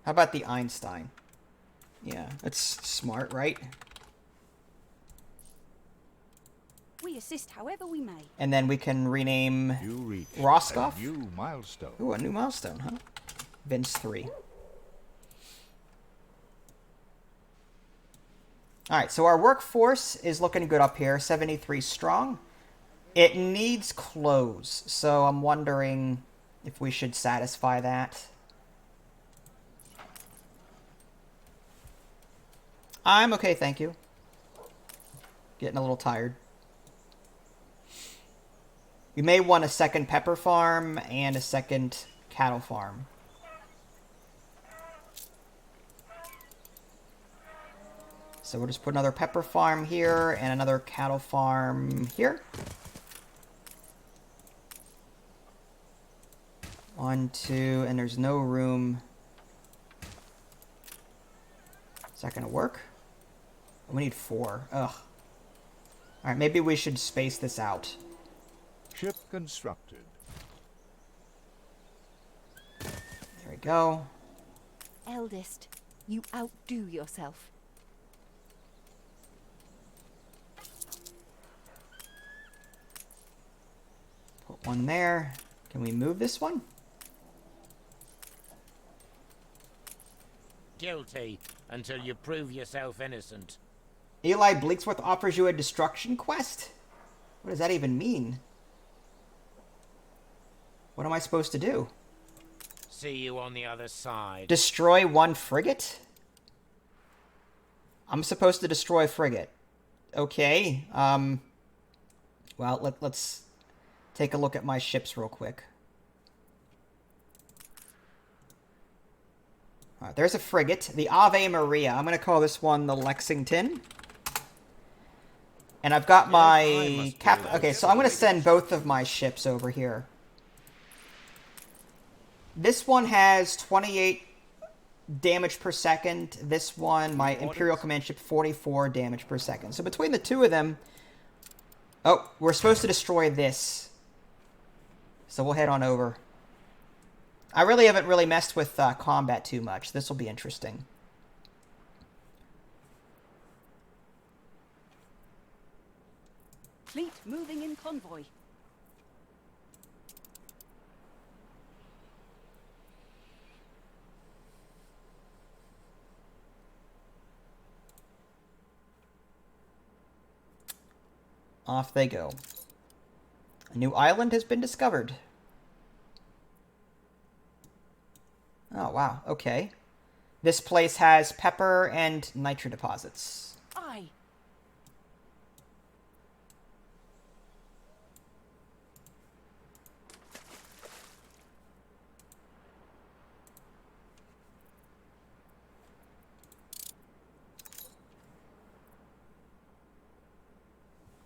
How about the Einstein? Yeah, that's smart, right? We assist however we may. And then we can rename You reach Roscoff. a new milestone. Ooh, a new milestone, huh? Vince 3. Alright, so our workforce is looking good up here. 73 strong. It needs clothes, so I'm wondering if we should satisfy that. I'm okay, thank you. Getting a little tired. We may want a second pepper farm and a second cattle farm. So we'll just put another pepper farm here and another cattle farm here. 1, 2, and there's no room. Is that gonna work? We need 4. Ugh. Alright, maybe we should space this out. Ship constructed. There we go. Eldest, you outdo yourself. Put one there. Can we move this one? Guilty until you prove yourself innocent. Eli Bleaksworth offers you a destruction quest? What does that even mean? What am I supposed to do? See you on the other side. Destroy 1 frigate? I'm supposed to destroy a frigate. Okay. Well, let's take a look at my ships real quick. Alright, there's a frigate. The Ave Maria. I'm going to call this one the Lexington. And I've got my okay, so I'm going to send both of my ships over here. This one has 28 damage per second. This one, my Imperial Command ship, 44 damage per second. So between the two of them... Oh, we're supposed to destroy this. So we'll head on over. I really haven't really messed with combat too much. This will be interesting. Fleet moving in convoy. Off they go. A new island has been discovered. Oh, wow. Okay. This place has pepper and nitro deposits. Aye.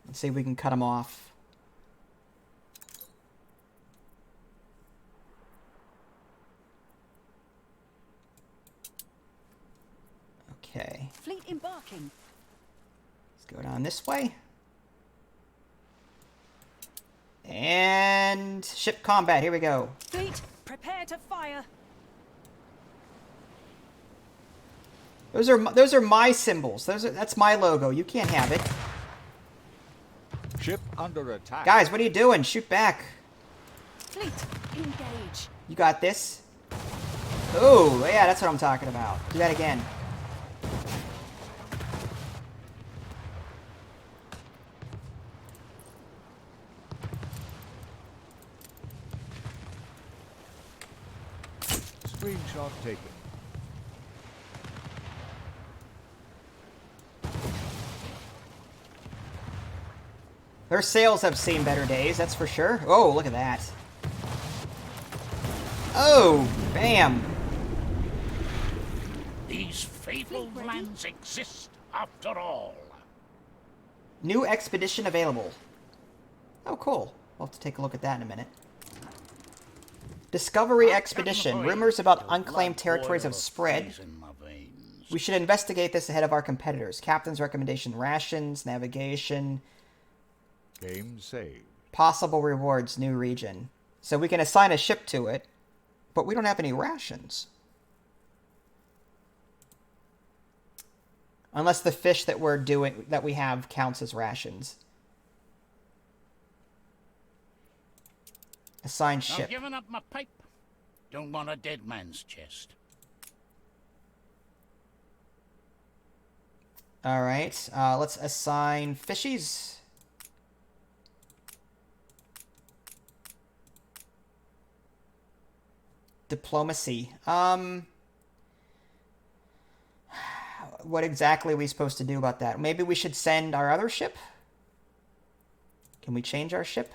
Let's see if we can cut them off. Okay. Fleet embarking. Let's go down this way. And ship combat. Here we go. Fleet, prepare to fire. Those are my symbols. That's my logo. You can't have it. Ship under attack. Guys, what are you doing? Shoot back. Fleet, engage. You got this. Oh, yeah, that's what I'm talking about. Do that again. Screenshot taken. Their sails have seen better days, that's for sure. Oh, look at that. Oh, bam. These fabled lands exist after all. New expedition available. Oh, cool. We'll have to take a look at that in a minute. Discovery expedition. Rumors about unclaimed territories have spread. We should investigate this ahead of our competitors. Captain's recommendation: rations, navigation, Game saved. possible rewards, new region. So we can assign a ship to it, but we don't have any rations. Unless the fish that we have counts as rations. Assign ship. I've given up my pipe. Don't want a dead man's chest. Alright, let's assign fishies. Diplomacy. What exactly are we supposed to do about that? Maybe we should send our other ship? Can we change our ship?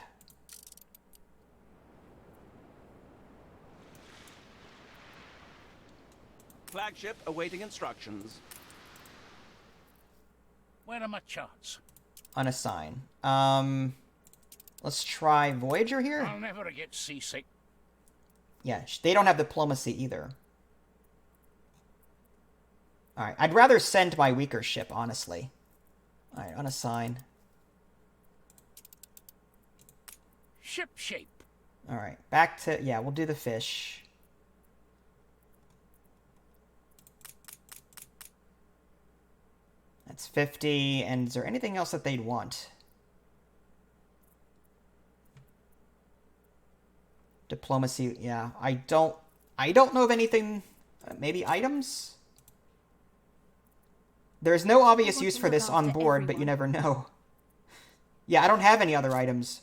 Flagship awaiting instructions. Where are my charts? Unassign. Let's try Voyager here. I'll never get seasick. Yeah, they don't have diplomacy either. Alright, I'd rather send my weaker ship, honestly. Alright, unassign. Ship shape. Alright, back to... Yeah, we'll do the fish. That's 50, and is there anything else that they'd want? Diplomacy, yeah. I don't know of anything... maybe items? There's no obvious use for this on board, but you never know. Yeah, I don't have any other items.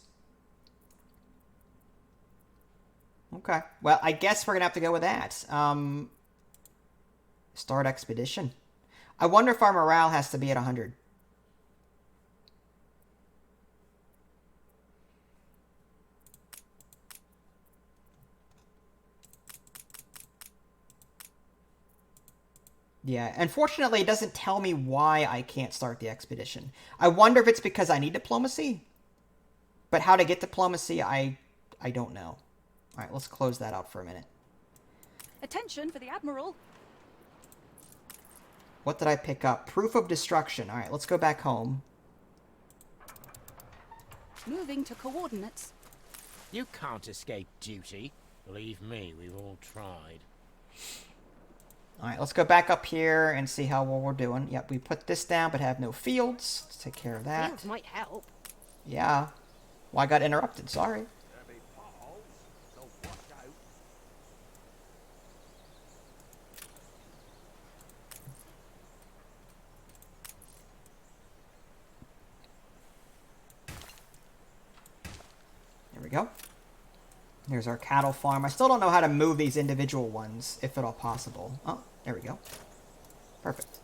Okay. Well, I guess we're going to have to go with that. Start expedition. I wonder if our morale has to be at 100. Yeah, unfortunately, it doesn't tell me why I can't start the expedition. I wonder if it's because I need diplomacy. But how to get diplomacy, I don't know. All right, let's close that out for a minute. Attention for the Admiral. What did I pick up? Proof of destruction. All right, let's go back home. Moving to coordinates. You can't escape duty. Believe me, we've all tried. Alright, let's go back up here and see how well we're doing. Yep, we put this down but have no fields. Let's take care of that. Fields might help. Yeah. Well, I got interrupted, sorry. There'll be potholes. They'll wash out. There we go. There's our cattle farm. I still don't know how to move these individual ones, if at all possible. Oh, there we go. Perfect.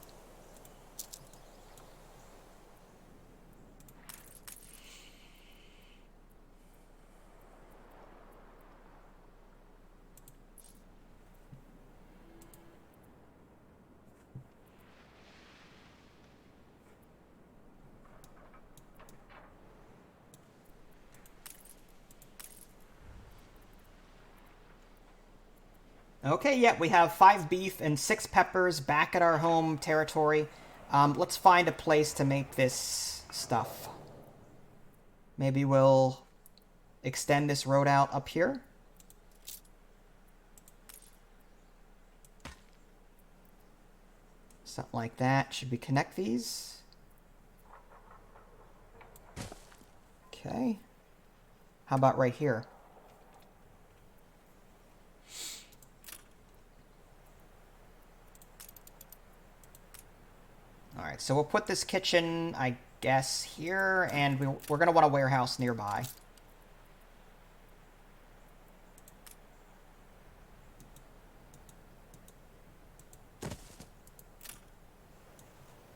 Okay, yeah, we have 5 beef and 6 peppers back at our home territory. Let's find a place to make this stuff. Maybe we'll extend this road out up here. Something like that. Should we connect these? Okay. How about right here? Alright, so we'll put this kitchen, I guess, here, and we're going to want a warehouse nearby.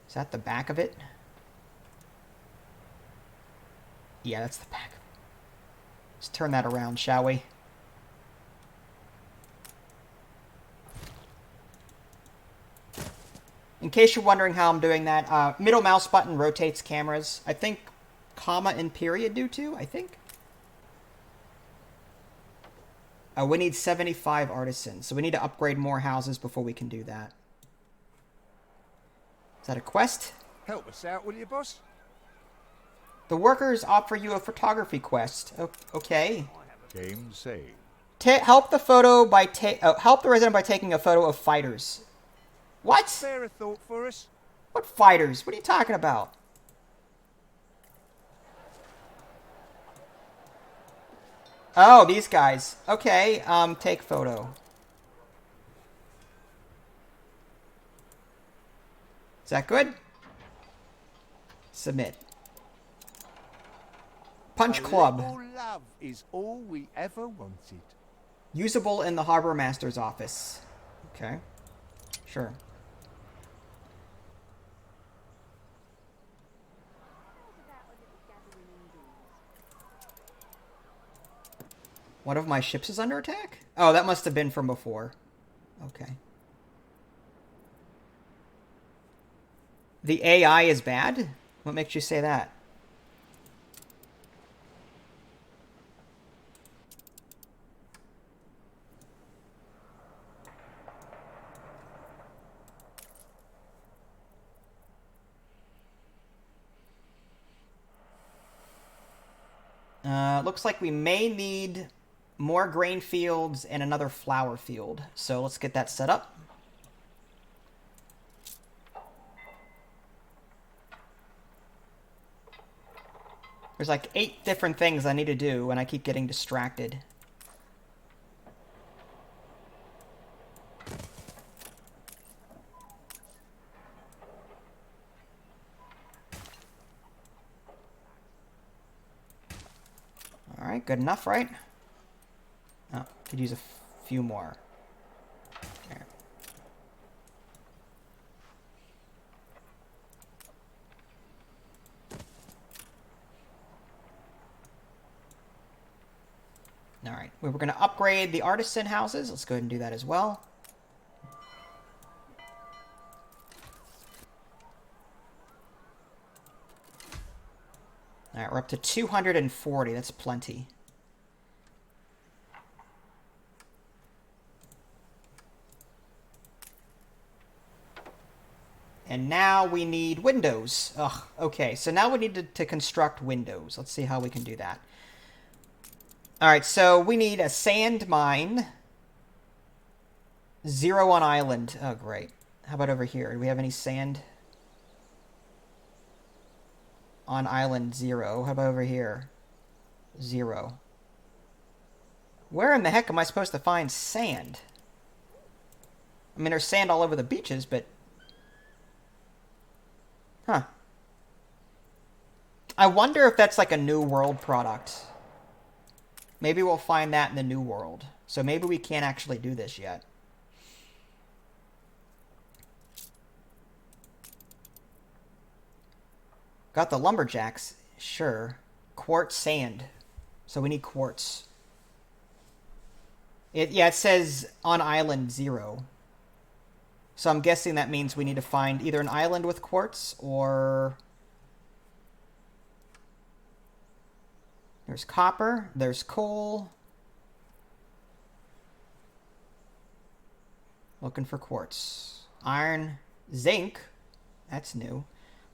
Is that the back of it? Yeah, that's the back. Let's turn that around, shall we? In case you're wondering how I'm doing that, middle mouse button rotates cameras. I think comma and period do too, I think. We need 75 artisans, so we need to upgrade more houses before we can do that. Is that a quest? Help us out, will you, boss? The workers offer you a photography quest. Okay. Game saved. Help the photo by help the resident by taking a photo of fighters. What? Spare a thought for us? What fighters? What are you talking about? Oh, these guys. Okay, take photo. Is that good? Submit. Punch Club. Love is all we ever wanted. Usable in the Harbor Master's office. Okay. Sure. One of my ships is under attack? Oh, that must have been from before. Okay. The AI is bad? What makes you say that? Looks like we may need more grain fields and another flower field. So let's get that set up. There's like 8 different things I need to do and I keep getting distracted. Alright, good enough, right? Oh, could use a few more. There. Alright, we were going to upgrade the artisan houses. Let's go ahead and do that as well. Alright, we're up to 240. That's plenty. And now we need windows. Ugh, okay, so now we need to construct windows. Let's see how we can do that. Alright, so we need a sand mine. 0 on island. Oh, great. How about over here? Do we have any sand? On island, 0. How about over here? 0. Where in the heck am I supposed to find sand? I mean, there's sand all over the beaches, but... Huh. I wonder if that's like a New World product. Maybe we'll find that in the New World. So maybe we can't actually do this yet. Got the lumberjacks. Sure. Quartz sand. So we need quartz. Yeah, it says on island 0. So I'm guessing that means we need to find either an island with quartz or... There's copper. There's coal. Looking for quartz. Iron. Zinc. That's new.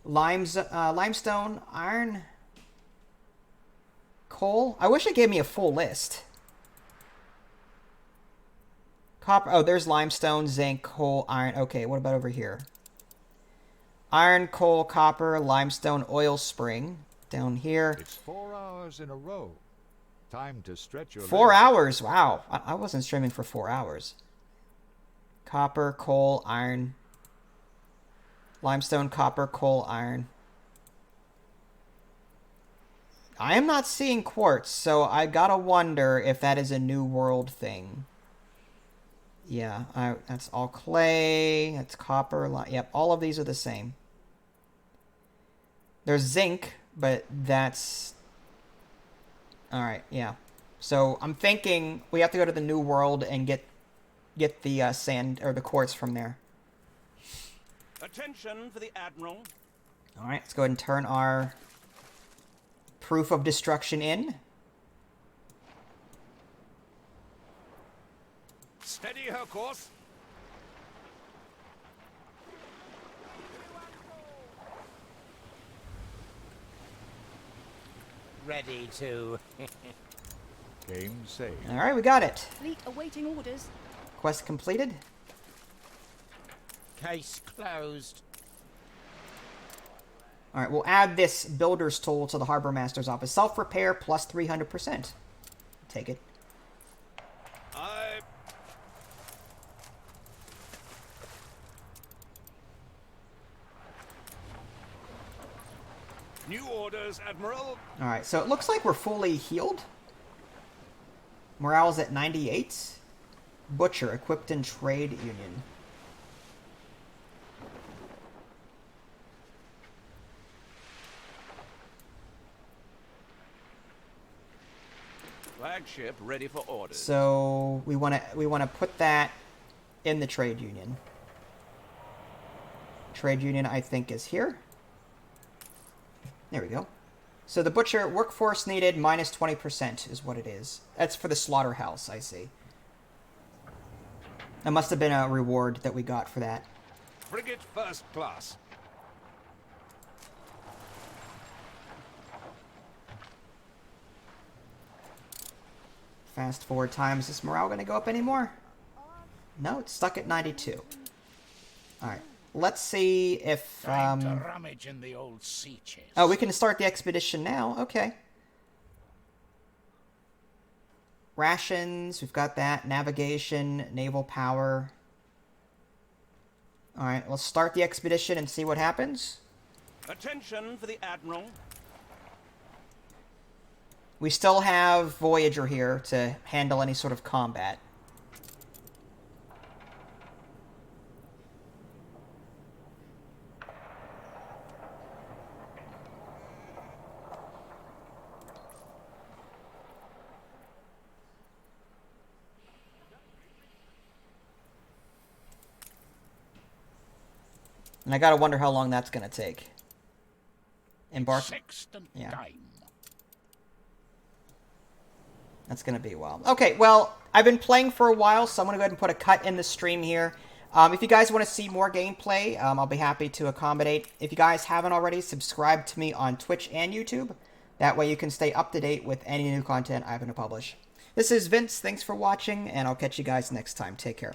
Limestone. Iron. Coal. I wish it gave me a full list. Copper. Oh, there's limestone, zinc, coal, iron. Okay, what about over here? Iron, coal, copper, limestone, oil spring. Down here. It's 4 hours in a row. Time to stretch your 4 legs. hours? Wow. I wasn't streaming for 4 hours. Copper, coal, iron. Limestone, copper, coal, iron. I am not seeing quartz, so I gotta wonder if that is a New World thing. Yeah, that's all clay. That's copper. Yep, all of these are the same. There's zinc, but that's... Alright, yeah. So I'm thinking we have to go to the New World and get the sand, or the quartz from there. Attention for the Admiral. Alright, let's go ahead and turn our proof of destruction in. Steady her course. Ready to... Game saved. Alright, we got it. Fleet awaiting orders. Quest completed. Case closed. Alright, we'll add this builder's tool to the Harbor Master's office. Self-repair plus 300%. Take it. New orders, Admiral. Alright, so it looks like we're fully healed. Morale's at 98. Butcher, equipped in trade union. Flagship ready for orders. So we want to put that in the trade union. Trade union, I think, is here. There we go. So the butcher workforce needed minus 20% is what it is. That's for the slaughterhouse, I see. That must have been a reward that we got for that. Frigate first class. Fast forward time. Is this morale going to go up anymore? No, it's stuck at 92. Alright. Let's see if... Time to rummage in the old sea chest. Oh, we can start the expedition now. Okay. Rations. We've got that. Navigation. Naval power. Alright, let's start the expedition and see what happens. Attention for the Admiral. We still have Voyager here to handle any sort of combat. And I gotta wonder how long that's gonna take. Embark. Yeah. Time. That's going to be a while. Okay, well, I've been playing for a while, so I'm going to go ahead and put a cut in the stream here. If you guys want to see more gameplay, I'll be happy to accommodate. If you guys haven't already, subscribe to me on Twitch and YouTube. That way you can stay up to date with any new content I'm going to publish. This is Vince. Thanks for watching, and I'll catch you guys next time. Take care.